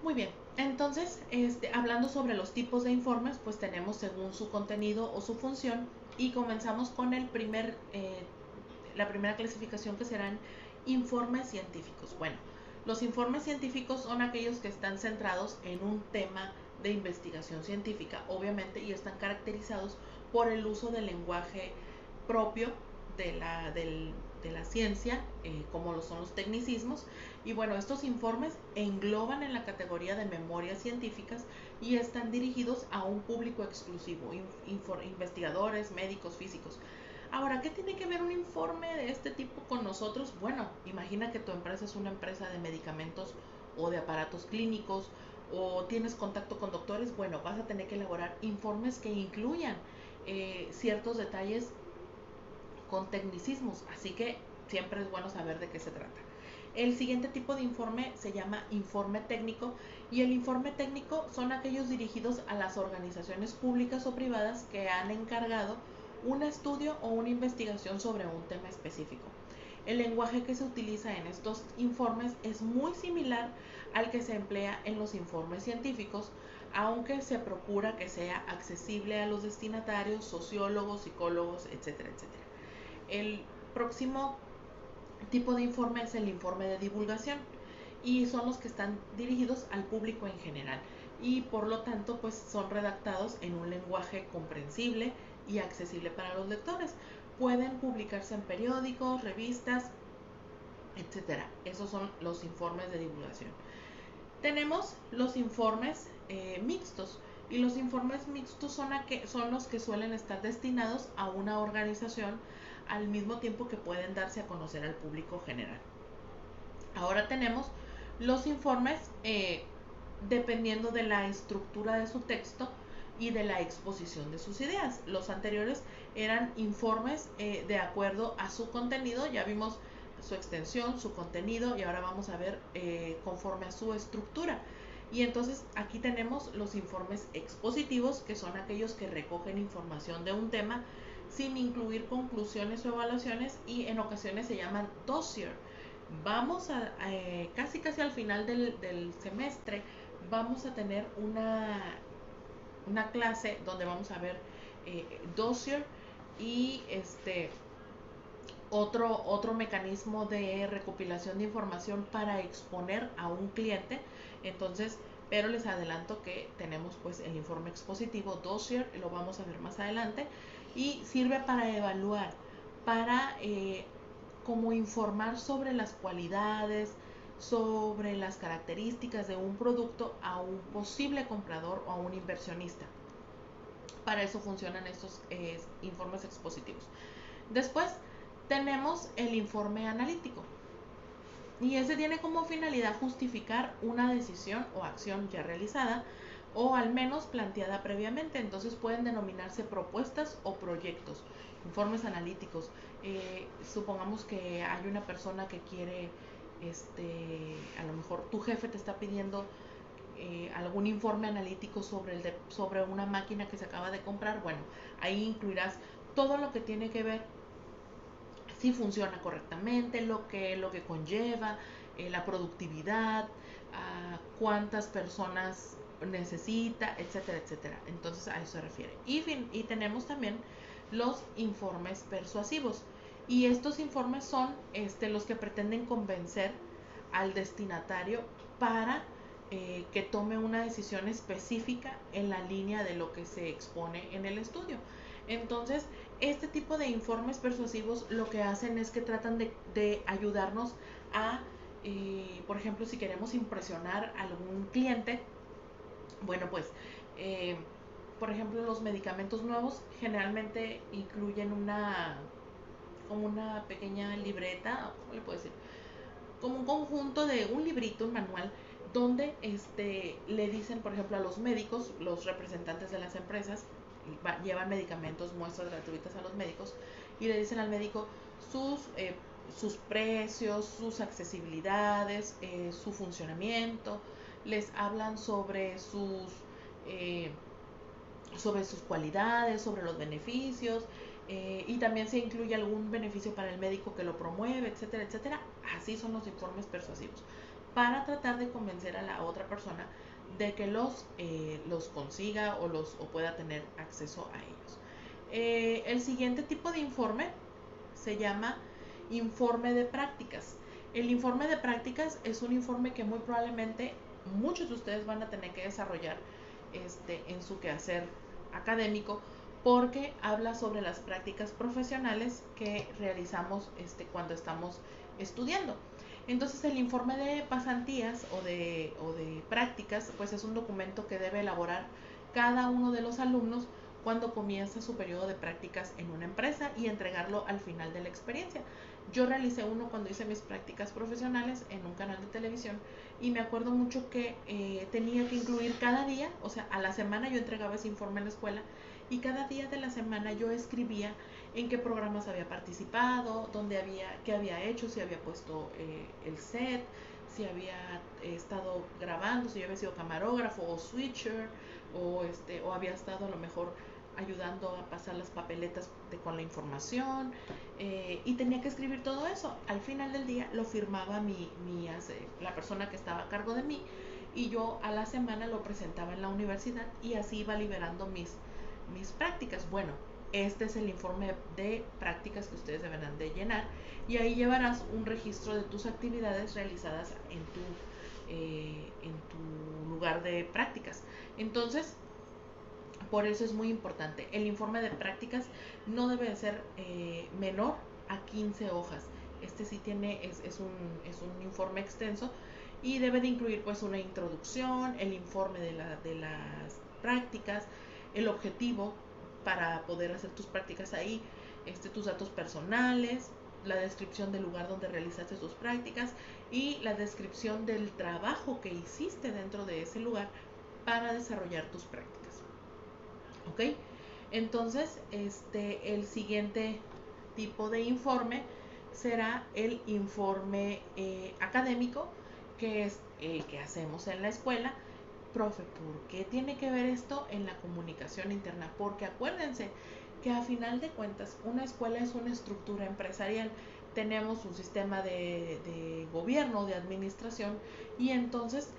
Muy bien, entonces, hablando sobre los tipos de informes, pues tenemos según su contenido o su función y comenzamos con la primera clasificación que serán informes científicos. Bueno, los informes científicos son aquellos que están centrados en un tema de investigación científica, obviamente, y están caracterizados por el uso del lenguaje propio de la ciencia, como lo son los tecnicismos. Y bueno, estos informes engloban en la categoría de memorias científicas y están dirigidos a un público exclusivo, investigadores, médicos, físicos. Ahora, ¿qué tiene que ver un informe de este tipo con nosotros? Bueno, imagina que tu empresa es una empresa de medicamentos o de aparatos clínicos o tienes contacto con doctores. Bueno, vas a tener que elaborar informes que incluyan ciertos detalles con tecnicismos, así que siempre es bueno saber de qué se trata. El siguiente tipo de informe se llama informe técnico y el informe técnico son aquellos dirigidos a las organizaciones públicas o privadas que han encargado un estudio o una investigación sobre un tema específico. El lenguaje que se utiliza en estos informes es muy similar al que se emplea en los informes científicos, aunque se procura que sea accesible a los destinatarios, sociólogos, psicólogos, etcétera, etcétera. El próximo tipo de informe es el informe de divulgación y son los que están dirigidos al público en general y por lo tanto pues son redactados en un lenguaje comprensible y accesible para los lectores. Pueden publicarse en periódicos, revistas, etcétera. Esos son los informes de divulgación. Tenemos los informes mixtos y los informes mixtos son los que suelen estar destinados a una organización al mismo tiempo que pueden darse a conocer al público general. Ahora tenemos los informes dependiendo de la estructura de su texto y de la exposición de sus ideas. Los anteriores eran informes de acuerdo a su contenido, ya vimos su extensión, su contenido y ahora vamos a ver conforme a su estructura. Y entonces aquí tenemos los informes expositivos, que son aquellos que recogen información de un tema sin incluir conclusiones o evaluaciones y en ocasiones se llaman dossier. Vamos casi al final del semestre, vamos a tener una clase donde vamos a ver dossier y otro mecanismo de recopilación de información para exponer a un cliente. Entonces, pero les adelanto que tenemos pues el informe expositivo, dossier, lo vamos a ver más adelante, y sirve para evaluar, para como informar sobre las cualidades, sobre las características de un producto a un posible comprador o a un inversionista. Para eso funcionan estos informes expositivos. Después tenemos el informe analítico y ese tiene como finalidad justificar una decisión o acción ya realizada o al menos planteada previamente. Entonces pueden denominarse propuestas o proyectos, informes analíticos. Supongamos que hay una persona que quiere, a lo mejor tu jefe te está pidiendo algún informe analítico sobre una máquina que se acaba de comprar. Bueno, ahí incluirás todo lo que tiene que ver si funciona correctamente, lo que conlleva, la productividad, cuántas personas necesita, etcétera, etcétera. Entonces a eso se refiere. Y tenemos también los informes persuasivos. Y estos informes son los que pretenden convencer al destinatario para que tome una decisión específica en la línea de lo que se expone en el estudio. Entonces, este tipo de informes persuasivos lo que hacen es que tratan de ayudarnos a, por ejemplo, si queremos impresionar a algún cliente, bueno, pues, por ejemplo, los medicamentos nuevos generalmente incluyen como una pequeña libreta, ¿cómo le puedo decir? Como un conjunto de un librito, un manual, donde le dicen, por ejemplo, a los médicos, los representantes de las empresas, llevan medicamentos, muestras gratuitas a los médicos, y le dicen al médico sus precios, sus accesibilidades, su funcionamiento, les hablan eh, sobre sus cualidades, sobre los beneficios, y también se incluye algún beneficio para el médico que lo promueve, etcétera, etcétera. Así son los informes persuasivos. para tratar de convencer a la otra persona de que los consiga o pueda tener acceso a ellos. El siguiente tipo de informe se llama informe de prácticas. El informe de prácticas es un informe que muy probablemente muchos de ustedes van a tener que desarrollar en su quehacer académico, porque habla sobre las prácticas profesionales que realizamos cuando estamos estudiando. Entonces el informe de pasantías o de prácticas pues es un documento que debe elaborar cada uno de los alumnos cuando comienza su periodo de prácticas en una empresa y entregarlo al final de la experiencia. Yo realicé uno cuando hice mis prácticas profesionales en un canal de televisión y me acuerdo mucho que tenía que incluir cada día, o sea, a la semana yo entregaba ese informe en la escuela y cada día de la semana yo escribía en qué programas había participado, qué había hecho, si había puesto el set, si había estado grabando, si yo había sido camarógrafo o switcher o había estado a lo mejor ayudando a pasar las papeletas con la información y tenía que escribir todo eso. Al final del día lo firmaba la persona que estaba a cargo de mí y yo a la semana lo presentaba en la universidad y así iba liberando mis prácticas. Bueno, este es el informe de prácticas que ustedes deberán de llenar y ahí llevarás un registro de tus actividades realizadas en tu lugar de prácticas. Entonces, por eso es muy importante. El informe de prácticas no debe de ser menor a 15 hojas. Este sí es un informe extenso y debe de incluir pues una introducción, el informe de las prácticas, el objetivo para poder hacer tus prácticas ahí, tus datos personales, la descripción del lugar donde realizaste tus prácticas y la descripción del trabajo que hiciste dentro de ese lugar para desarrollar tus prácticas. ¿Ok? Entonces, el siguiente tipo de informe será el informe académico, que es el que hacemos en la escuela. Profe, ¿por qué tiene que ver esto en la comunicación interna? Porque acuérdense que a final de cuentas una escuela es una estructura empresarial. Tenemos un sistema de gobierno, de administración, y entonces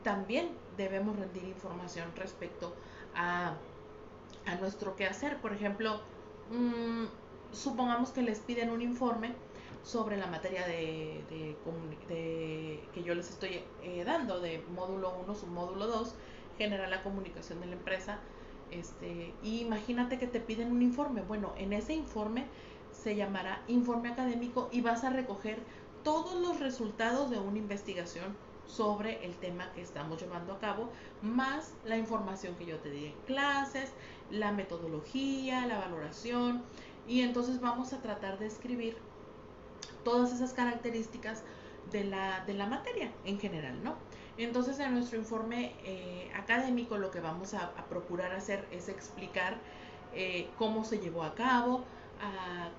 también debemos rendir información respecto a nuestro quehacer. Por ejemplo, supongamos que les piden un informe sobre la materia que yo les estoy dando, de módulo 1, submódulo 2, generar la comunicación de la empresa. Y imagínate que te piden un informe. Bueno, en ese informe se llamará informe académico y vas a recoger todos los resultados de una investigación sobre el tema que estamos llevando a cabo, más la información que yo te di en clases, la metodología, la valoración, y entonces vamos a tratar de escribir todas esas características de la materia en general, ¿no? Entonces en nuestro informe académico lo que vamos a procurar hacer es explicar cómo se llevó a cabo,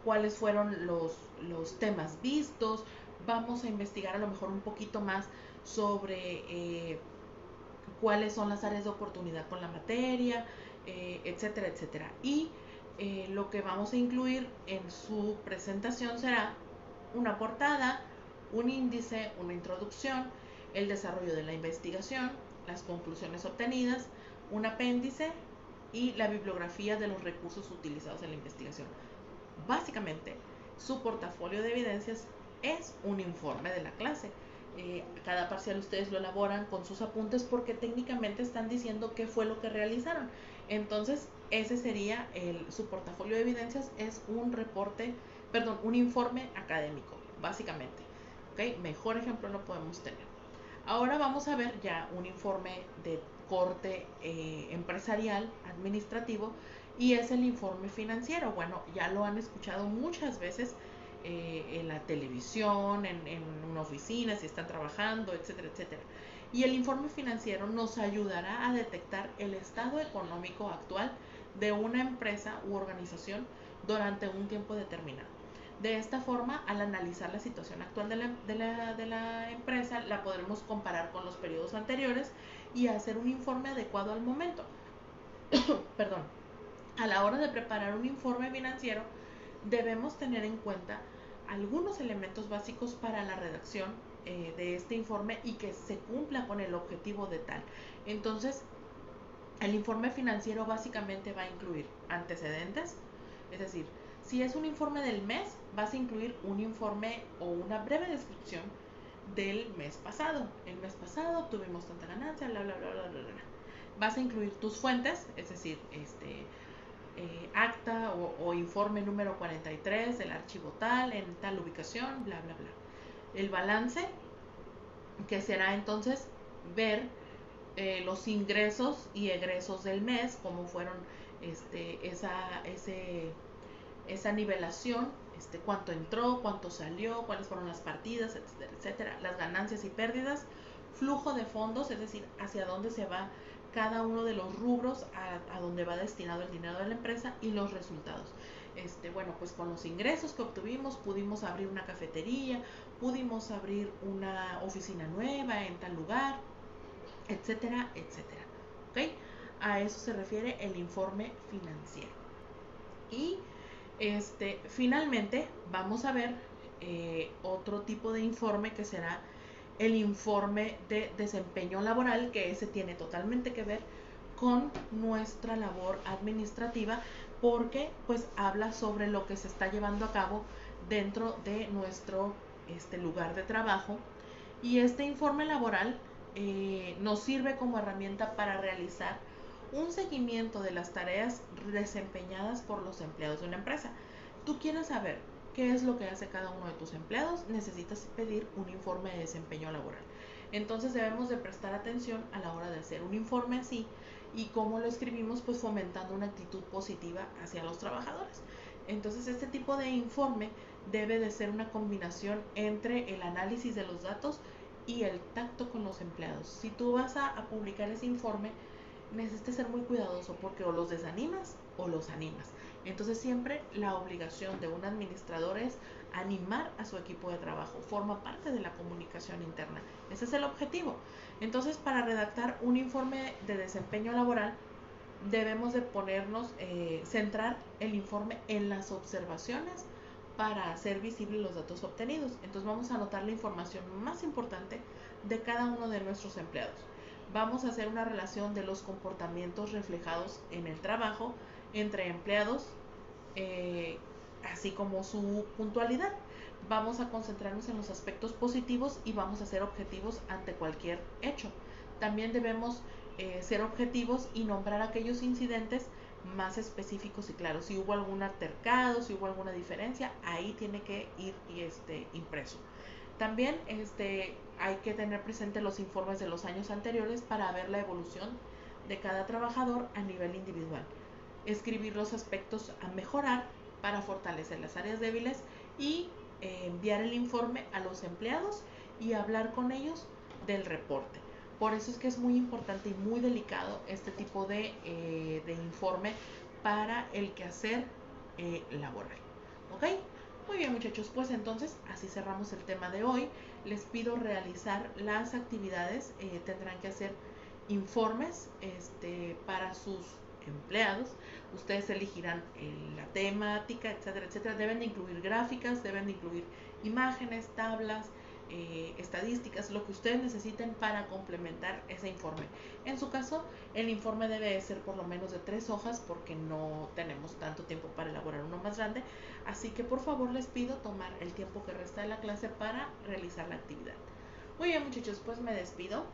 cuáles fueron los temas vistos, vamos a investigar a lo mejor un poquito más sobre cuáles son las áreas de oportunidad con la materia, etcétera, etcétera. Y lo que vamos a incluir en su presentación será una portada, un índice, una introducción, el desarrollo de la investigación, las conclusiones obtenidas, un apéndice y la bibliografía de los recursos utilizados en la investigación. Básicamente, su portafolio de evidencias es un informe de la clase. Cada parcial ustedes lo elaboran con sus apuntes porque técnicamente están diciendo qué fue lo que realizaron. Entonces, ese sería su portafolio de evidencias, es un informe académico, básicamente. ¿Okay? Mejor ejemplo no podemos tener. Ahora vamos a ver ya un informe de corte empresarial, administrativo, y es el informe financiero. Bueno, ya lo han escuchado muchas veces en la televisión, en una oficina, si están trabajando, etcétera, etcétera. Y el informe financiero nos ayudará a detectar el estado económico actual de una empresa u organización durante un tiempo determinado. De esta forma, al analizar la situación actual de la empresa, la podremos comparar con los periodos anteriores y hacer un informe adecuado al momento. Perdón. A la hora de preparar un informe financiero, debemos tener en cuenta algunos elementos básicos para la redacción de este informe y que se cumpla con el objetivo de tal. Entonces, el informe financiero básicamente va a incluir antecedentes, es decir, si es un informe del mes, vas a incluir un informe o una breve descripción del mes pasado. El mes pasado tuvimos tanta ganancia, bla, bla, bla, bla, bla, bla. Vas a incluir tus fuentes, es decir, acta o informe número 43 del archivo tal, en tal ubicación, bla, bla, bla. El balance, que será entonces ver los ingresos y egresos del mes, cómo fueron esa nivelación, cuánto entró, cuánto salió, cuáles fueron las partidas, etcétera, etcétera, las ganancias y pérdidas, flujo de fondos, es decir, hacia dónde se va cada uno de los rubros, a dónde va destinado el dinero de la empresa y los resultados. Bueno, pues con los ingresos que obtuvimos pudimos abrir una cafetería, pudimos abrir una oficina nueva en tal lugar, etcétera, etcétera. ¿Ok? A eso se refiere el informe financiero. Y finalmente vamos a ver otro tipo de informe que será el informe de desempeño laboral, que ese tiene totalmente que ver con nuestra labor administrativa, porque pues habla sobre lo que se está llevando a cabo dentro de nuestro lugar de trabajo, y este informe laboral nos sirve como herramienta para realizar un seguimiento de las tareas desempeñadas por los empleados de una empresa. Tú quieres saber qué es lo que hace cada uno de tus empleados, necesitas pedir un informe de desempeño laboral. Entonces debemos de prestar atención a la hora de hacer un informe así, y cómo lo escribimos, pues fomentando una actitud positiva hacia los trabajadores. Entonces este tipo de informe debe de ser una combinación entre el análisis de los datos y el tacto con los empleados. Si tú vas a publicar ese informe, necesitas ser muy cuidadoso, porque o los desanimas o los animas. Entonces siempre la obligación de un administrador es animar a su equipo de trabajo, forma parte de la comunicación interna, ese es el objetivo. Entonces, para redactar un informe de desempeño laboral, debemos de centrar el informe en las observaciones para hacer visibles los datos obtenidos. Entonces vamos a anotar la información más importante de cada uno de nuestros empleados. Vamos a hacer una relación de los comportamientos reflejados en el trabajo entre empleados, así como su puntualidad. Vamos a concentrarnos en los aspectos positivos y vamos a ser objetivos ante cualquier hecho. También debemos ser objetivos y nombrar aquellos incidentes más específicos y claros. Si hubo algún altercado, si hubo alguna diferencia, ahí tiene que ir impreso. También hay que tener presente los informes de los años anteriores para ver la evolución de cada trabajador a nivel individual. Escribir los aspectos a mejorar para fortalecer las áreas débiles y enviar el informe a los empleados y hablar con ellos del reporte. Por eso es que es muy importante y muy delicado este tipo de informe para el quehacer laboral. ¿Ok? Muy bien, muchachos, pues entonces así cerramos el tema de hoy. Les pido realizar las actividades, tendrán que hacer informes para sus empleados. Ustedes elegirán la temática, etcétera, etcétera. Deben de incluir gráficas, deben de incluir imágenes, tablas, estadísticas, lo que ustedes necesiten para complementar ese informe. En su caso, el informe debe ser por lo menos de 3 hojas, porque no tenemos tanto tiempo para elaborar uno más grande. Así que por favor les pido tomar el tiempo que resta de la clase para realizar la actividad. Muy bien, muchachos, pues me despido.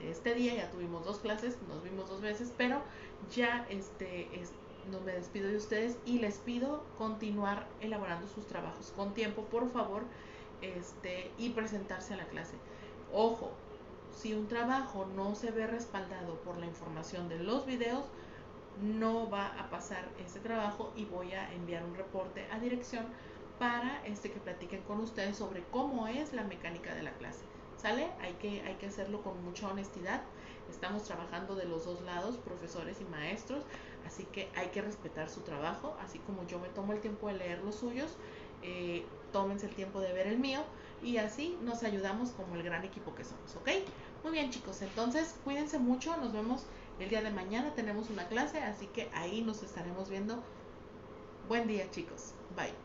Este día ya tuvimos 2 clases, nos vimos 2 veces, pero ya no me despido de ustedes y les pido continuar elaborando sus trabajos con tiempo, por favor, y presentarse a la clase. Ojo, si un trabajo no se ve respaldado por la información de los videos, no va a pasar ese trabajo y voy a enviar un reporte a dirección para que platiquen con ustedes sobre cómo es la mecánica de la clase. ¿Sale? Hay que hacerlo con mucha honestidad. Estamos trabajando de los dos lados, profesores y maestros, así que hay que respetar su trabajo, así como yo me tomo el tiempo de leer los suyos, tómense el tiempo de ver el mío, y así nos ayudamos como el gran equipo que somos, ¿ok? Muy bien, chicos, entonces cuídense mucho, nos vemos el día de mañana, tenemos una clase, así que ahí nos estaremos viendo. Buen día, chicos, bye.